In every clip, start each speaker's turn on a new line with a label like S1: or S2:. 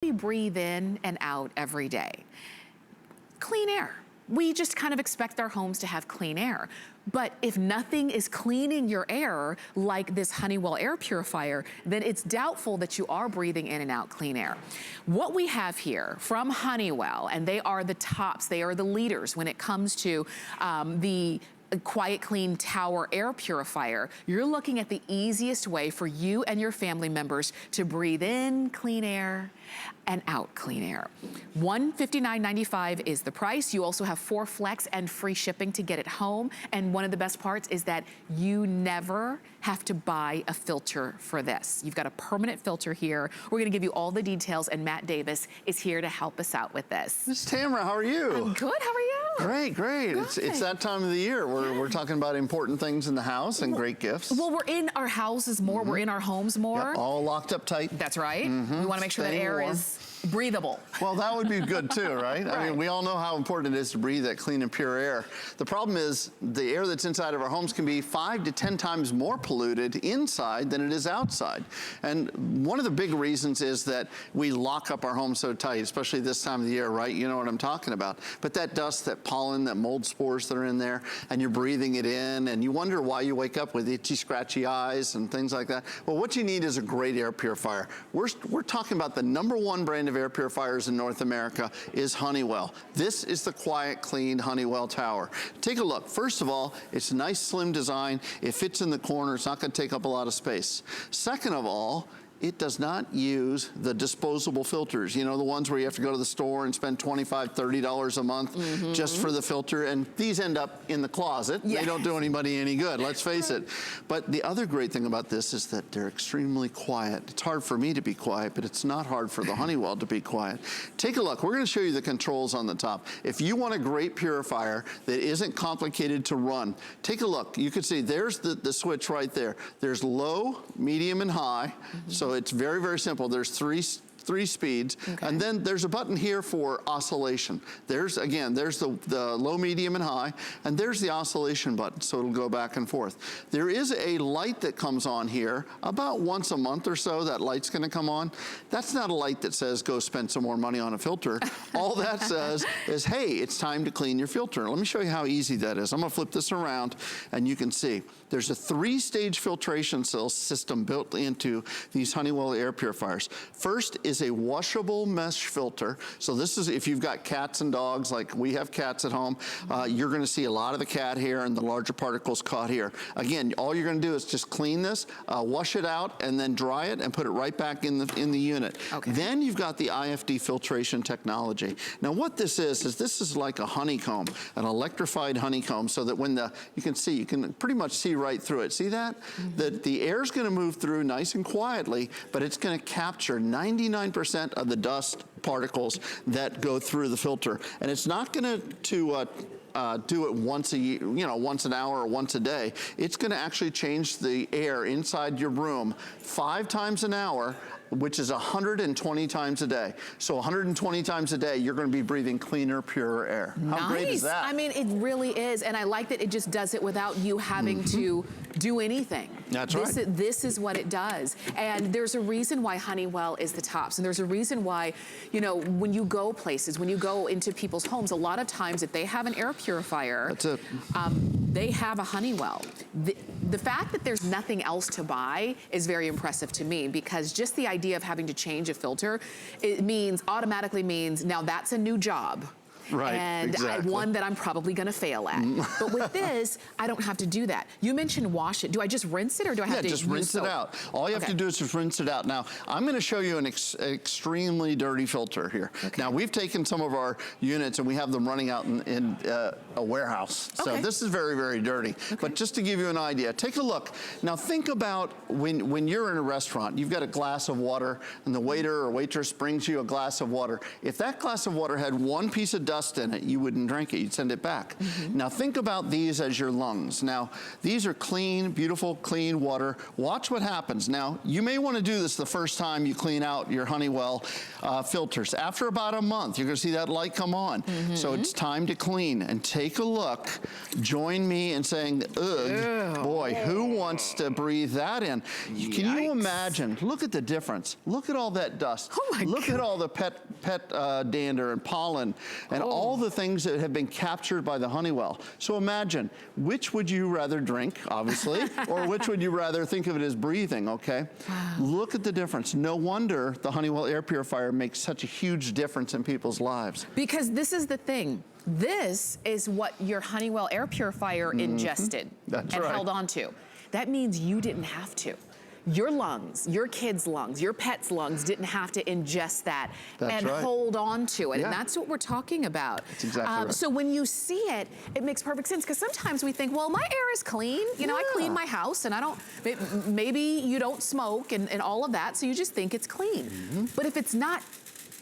S1: we breathe in and out every day? Clean air. We just kind of expect our homes to have clean air. But if nothing is cleaning your air like this Honeywell air purifier, then it's doubtful that you are breathing in and out clean air. What we have here from Honeywell, and they are the tops, they are the leaders when it comes to the QuietClean Tower air purifier, you're looking at the easiest way for you and your family members to breathe in clean air and out clean air. $159.95 is the price. You also have 4 flex and free shipping to get it home. And one of the best parts is that you never have to buy a filter for this. You've got a permanent filter here. We're gonna give you all the details, and Matt Davis is here to help us out with this.
S2: Miss Tamara, how are you?
S1: I'm good, how are you?
S2: Great, great. It's that time of the year. We're talking about important things in the house and great gifts.
S1: Well, we're in our houses more, we're in our homes more.
S2: Yep, all locked up tight.
S1: That's right. We wanna make sure that air is breathable.
S2: Well, that would be good too, right?
S1: Right?
S2: I mean, we all know how important it is to breathe that clean and pure air. The problem is the air that's inside of our homes can be 5 to 10 times more polluted inside than it is outside. And one of the big reasons is that we lock up our homes so tight, especially this time of the year, right? You know what I'm talking about. But that dust, that pollen, that mold spores that are in there, and you're breathing it in, and you wonder why you wake up with itchy, scratchy eyes and things like that. Well, what you need is a great air purifier. We're talking about the #1 brand of air purifiers in North America is Honeywell. This is the QuietClean Honeywell Tower. Take a look. First of all, it's a nice slim design. It fits in the corner. It's not going to take up a lot of space. Second of all, it does not use the disposable filters. You know, the ones where you have to go to the store and spend $25, $30 a month just for the filter, and these end up in the closet. Yes. They don't do anybody any good, let's face it. But the other great thing about this is that they're extremely quiet. It's hard for me to be quiet, but it's not hard for the Honeywell to be quiet. Take a look. We're gonna show you the controls on the top. If you want a great purifier that isn't complicated to run, take a look. You can see there's the switch right there. There's low, medium, and high. So it's very, very simple. There's three speeds. Okay. And then there's a button here for oscillation. There's the low, medium, and high, and there's the oscillation button, so it'll go back and forth. There is a light that comes on here about once a month or so. That light's gonna come on. That's not a light that says go spend some more money on a filter. All that says is, hey, it's time to clean your filter. Let me show you how easy that is. I'm gonna flip this around and you can see there's a 3-stage filtration system built into these Honeywell air purifiers. First is a washable mesh filter. So this is, if you've got cats and dogs, like we have cats at home, you're gonna see a lot of the cat hair and the larger particles caught here. Again, all you're gonna do is just clean this, wash it out, and then dry it and put it right back in the unit. Okay. Then you've got the IFD filtration technology. Now what this is like a honeycomb, an electrified honeycomb, so that when you can pretty much see right through it. See that? The air's gonna move through nice and quietly, but it's gonna capture 99% of the dust particles that go through the filter. And it's not gonna do it once a year, once an hour or once a day. It's gonna actually change the air inside your room 5 times an hour, which is 120 times a day. So 120 times a day, you're gonna be breathing cleaner, purer air. How great is that?
S1: I mean, it really is, and I like that it just does it without you having to do anything.
S2: That's right.
S1: This is what it does. And there's a reason why Honeywell is the tops, and there's a reason why, when you go places, when you go into people's homes, a lot of times if they have an air purifier,
S2: that's it.
S1: They have a Honeywell. The fact that there's nothing else to buy is very impressive to me, because just the idea of having to change a filter, it automatically means now that's a new job.
S2: Right,
S1: and
S2: exactly.
S1: One that I'm probably gonna fail at. But with this, I don't have to do that. You mentioned wash it. Do I just rinse it, or do I have to
S2: just rinse it out? All you have to do is just rinse it out. Now, I'm gonna show you an extremely dirty filter here. Okay. Now, we've taken some of our units and we have them running out in a warehouse. So this is very, very dirty. But just to give you an idea, take a look. Now, think about when you're in a restaurant, you've got a glass of water and the waiter or waitress brings you a glass of water. If that glass of water had one piece of dust dust in it, you wouldn't drink it, you'd send it back. Now think about these as your lungs. Now, these are clean, beautiful, clean water. Watch what happens. Now, you may want to do this the first time you clean out your Honeywell filters. After about a month, you're going to see that light come on. So it's time to clean. And take a look. Join me in saying, ugh, boy, who wants to breathe that in?
S1: Yikes.
S2: Can you imagine? Look at the difference. Look at all that dust.
S1: Oh my
S2: Look
S1: God.
S2: at all the pet dander and pollen and all the things that have been captured by the Honeywell. So imagine, which would you rather drink, obviously, or which would you rather think of it as breathing, okay?
S1: Wow.
S2: Look at the difference. No wonder the Honeywell air purifier makes such a huge difference in people's lives.
S1: Because this is the thing. This is what your Honeywell air purifier ingested
S2: That's
S1: and
S2: right.
S1: held on to. That means you didn't have to. Your lungs, your kids' lungs, your pet's lungs didn't have to ingest that
S2: That's
S1: and
S2: right.
S1: hold on to it.
S2: Yeah.
S1: And that's what we're talking about.
S2: That's exactly right.
S1: So when you see it, it makes perfect sense, because sometimes we think, well, my air is clean. You know, I clean my house and I don't, maybe you don't smoke and all of that, so you just think it's clean. But if it's not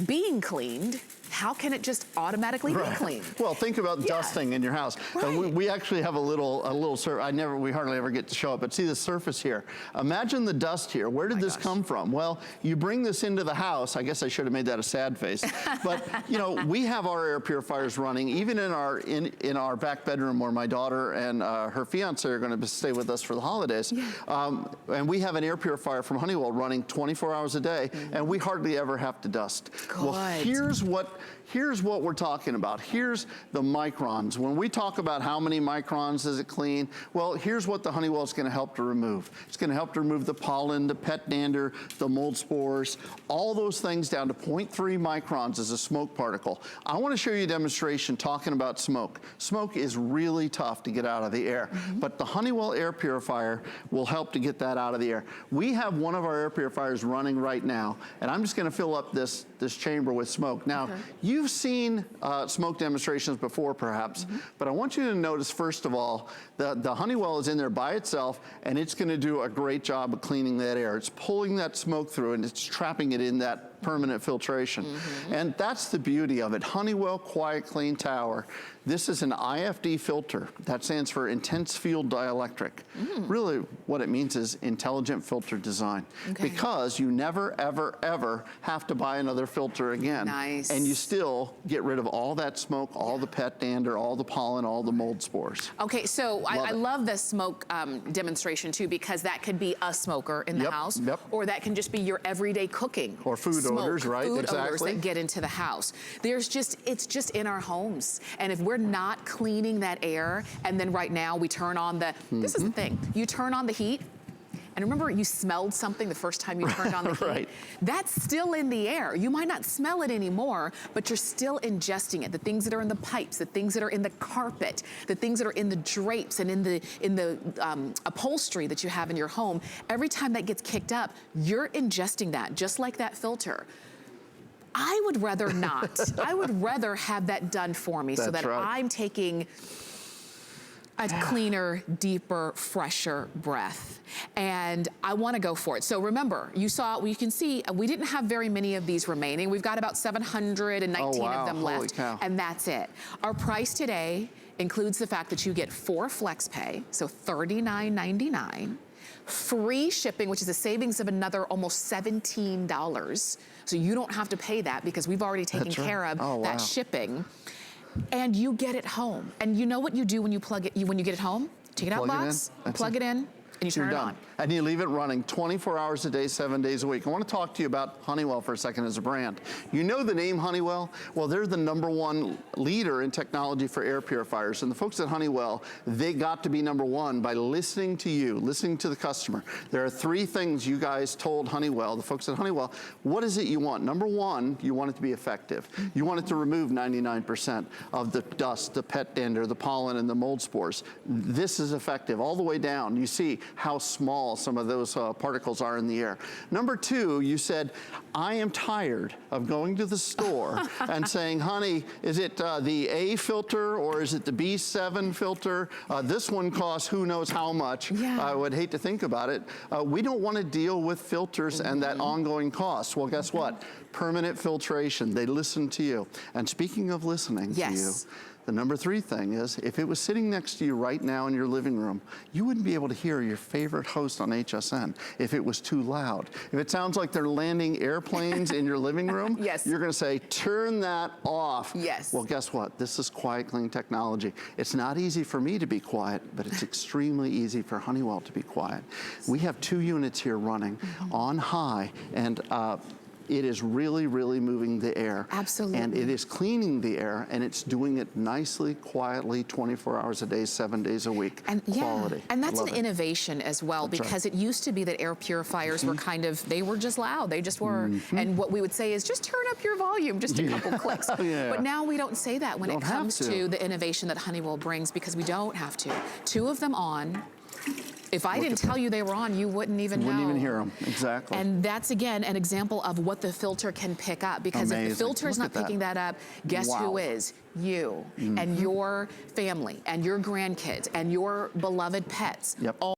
S1: being cleaned, how can it just automatically be clean?
S2: Well, think about dusting in your house. We actually have a little surface. We hardly ever get to show it, but see the surface here. Imagine the dust here. Where did this come from? Well, you bring this into the house. I guess I should have made that a sad face. But you know, we have our air purifiers running, even in our back bedroom where my daughter and her fiance are going to stay with us for the holidays. And we have an air purifier from Honeywell running 24 hours a day, and we hardly ever have to dust.
S1: Good.
S2: Well, here's what we're talking about. Here's the microns. When we talk about how many microns does it clean, well, here's what the Honeywell is going to help to remove. It's going to help to remove the pollen, the pet dander, the mold spores, all those things down to 0.3 microns as a smoke particle. I want to show you a demonstration talking about smoke. Smoke is really tough to get out of the air, but the Honeywell air purifier will help to get that out of the air. We have one of our air purifiers running right now, and I'm just going to fill up this chamber with smoke. Now, you've seen smoke demonstrations before, perhaps, but I want you to notice, first of all, the Honeywell is in there by itself, and it's going to do a great job of cleaning that air. It's pulling that smoke through, and it's trapping it in that permanent filtration. And that's the beauty of it. Honeywell QuietClean Tower. This is an IFD filter. That stands for Intense Field Dielectric. Really, what it means is Intelligent Filter Design. Because you never, ever, ever have to buy another filter again.
S1: Nice.
S2: And you still get rid of all that smoke, all the pet dander, all the pollen, all the mold spores.
S1: Okay, so I love the smoke demonstration too, because that could be a smoker in the house, or that can just be your everyday cooking.
S2: Or food odors, right?
S1: Food
S2: Exactly.
S1: odors that get into the house. It's just in our homes. And if we're not cleaning that air, and then right now we turn on this is the thing, you turn on the heat, and remember you smelled something the first time you turned on the heat? That's still in the air. You might not smell it anymore, but you're still ingesting it. The things that are in the pipes, the things that are in the carpet, the things that are in the drapes and in the upholstery that you have in your home, every time that gets kicked up, you're ingesting that, just like that filter. I would rather not. I would rather have that done for me so that I'm taking a cleaner, deeper, fresher breath. And I want to go for it. So remember, you can see, we didn't have very many of these remaining. We've got about 719 of them left.
S2: Holy cow.
S1: And that's it. Our price today includes the fact that you get 4 flex pay, so $39.99. Free shipping, which is a savings of another almost $17. So you don't have to pay that because we've already taken care of that shipping. And you get it home. And you know what you do when you plug it, when you get it home? Take it out of the box, plug it in, and you turn it on.
S2: And you leave it running 24 hours a day, 7 days a week. I want to talk to you about Honeywell for a second as a brand. You know the name Honeywell? Well, they're the #1 leader in technology for air purifiers. And the folks at Honeywell, they got to be #1 by listening to you, listening to the customer. There are 3 things you guys told Honeywell, the folks at Honeywell, what is it you want? #1, you want it to be effective. You want it to remove 99% of the dust, the pet dander, the pollen, and the mold spores. This is effective all the way down. You see how small some of those particles are in the air. #2, you said, I am tired of going to the store and saying, honey, is it the A filter or is it the B7 filter? This one costs who knows how much. I would hate to think about it. We don't want to deal with filters and that ongoing cost. Well, guess what? permanent filtration. They listen to you. And speaking of listening to you, the number 3 thing is, if it was sitting next to you right now in your living room, you wouldn't be able to hear your favorite host on HSN if it was too loud. If it sounds like they're landing airplanes in your living room, you're gonna say, turn that off. Well, guess what? This is QuietClean technology. It's not easy for me to be quiet, but it's extremely easy for Honeywell to be quiet. We have 2 units here running on high, and it is really, really moving the air.
S1: Absolutely.
S2: And it is cleaning the air, and it's doing it nicely, quietly, 24 hours a day, 7 days a week.
S1: And
S2: quality.
S1: And that's an innovation as well, because it used to be that air purifiers were kind of, they were just loud. They just were, and what we would say is just turn up your volume, just a couple clicks. But now we don't say that when it comes to the innovation that Honeywell brings, because we don't have to. 2 of them on. If I didn't tell you they were on, you wouldn't even know.
S2: Wouldn't even hear them, exactly.
S1: And that's, again, an example of what the filter can pick up, because if the filter is not picking that up, guess who is? You and your family and your grandkids and your beloved pets.